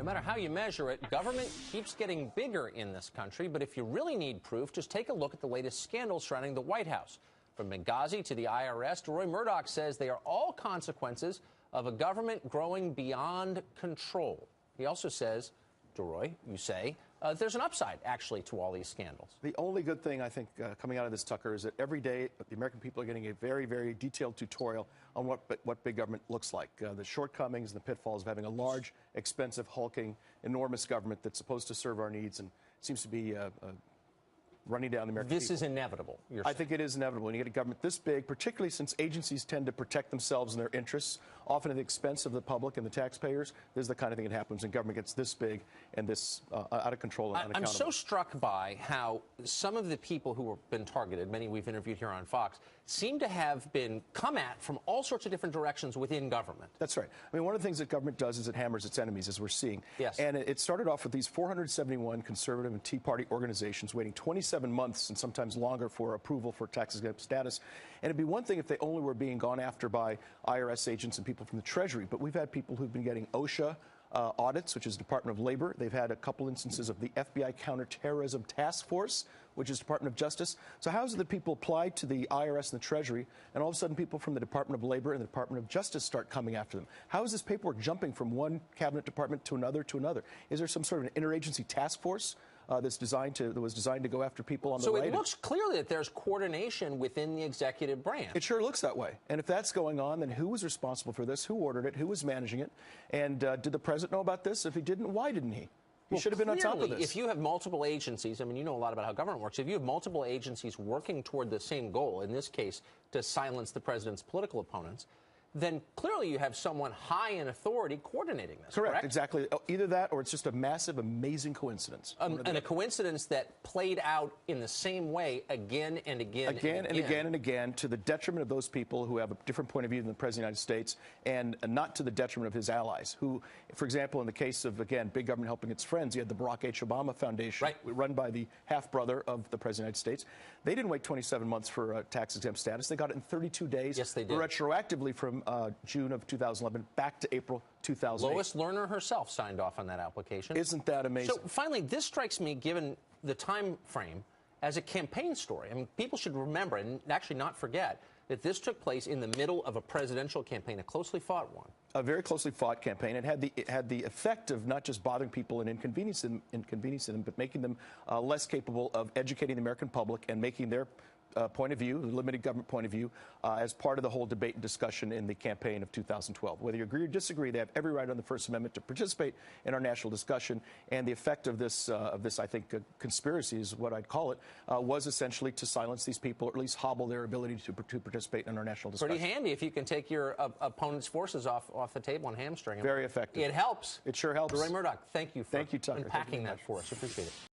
No matter how you measure it, government keeps getting bigger in this country. But if you really need proof, just take a look at the latest scandals surrounding the White House. From Benghazi to the IRS, DeRoy Murdoch says they are all consequences of a government growing beyond control. He also says, DeRoy, you say, there's an upside, actually, to all these scandals. The only good thing, I think, coming out of this, Tucker, is that every day the American people are getting a very, very detailed tutorial on what big government looks like, the shortcomings and the pitfalls of having a large, expensive, hulking, enormous government that's supposed to serve our needs and seems to be running down the American people. This is inevitable, you're saying. I think it is inevitable. When you get a government this big, particularly since agencies tend to protect themselves and their interests, often at the expense of the public and the taxpayers, this is the kind of thing that happens when government gets this big and this out of control and unaccountable. I'm so struck by how some of the people who have been targeted, many we've interviewed here on Fox, seem to have been come at from all sorts of different directions within government. That's right. I mean, one of the things that government does is it hammers its enemies, as we're seeing. Yes. And it started off with these 471 conservative and Tea Party organizations waiting 27 months and sometimes longer for approval for tax-exempt status. And it'd be one thing if they only were being gone after by IRS agents and people from the Treasury. But we've had people who've been getting OSHA audits, which is Department of Labor. They've had a couple instances of the FBI Counterterrorism Task Force, which is Department of Justice. So how is it that people apply to the IRS and the Treasury, and all of a sudden people from the Department of Labor and the Department of Justice start coming after them? How is this paperwork jumping from one cabinet department to another to another? Is there some sort of an interagency task force that was designed to go after people on the right? So it looks clearly that there's coordination within the executive branch. It sure looks that way. And if that's going on, then who was responsible for this? Who ordered it? Who was managing it? And did the president know about this? If he didn't, why didn't he? He should have been on top of this. If you have multiple agencies, I mean, you know a lot about how government works. If you have multiple agencies working toward the same goal, in this case, to silence the president's political opponents, then clearly you have someone high in authority coordinating this. Correct? Exactly. Either that or it's just a massive, amazing coincidence. And a coincidence that played out in the same way again and again. And again, to the detriment of those people who have a different point of view than the President of the United States, and not to the detriment of his allies, who, for example, in the case of, again, big government helping its friends, you had the Barack H. Obama Foundation, run by the half-brother of the President of the United States. They didn't wait 27 months for tax-exempt status. They got it in 32 days. Yes, they did. Retroactively from June of 2011 back to April 2008. Lois Lerner herself signed off on that application. Isn't that amazing? So finally, this strikes me, given the time frame, as a campaign story. I mean, people should remember and actually not forget that this took place in the middle of a presidential campaign, a closely fought one. A very closely fought campaign. It had the effect of not just bothering people and inconveniencing them, but making them less capable of educating the American public and making their point of view, the limited government point of view, as part of the whole debate and discussion in the campaign of 2012. Whether you agree or disagree, they have every right on the First Amendment to participate in our national discussion. And the effect of this, I think, conspiracy is what I'd call it, was essentially to silence these people, or at least hobble their ability to participate in our national discussion. Pretty handy if you can take your opponent's forces off the table and hamstring them. Very effective. It helps. It sure helps. DeRoy Murdoch, thank you for Tucker. unpacking that for us. Appreciate it.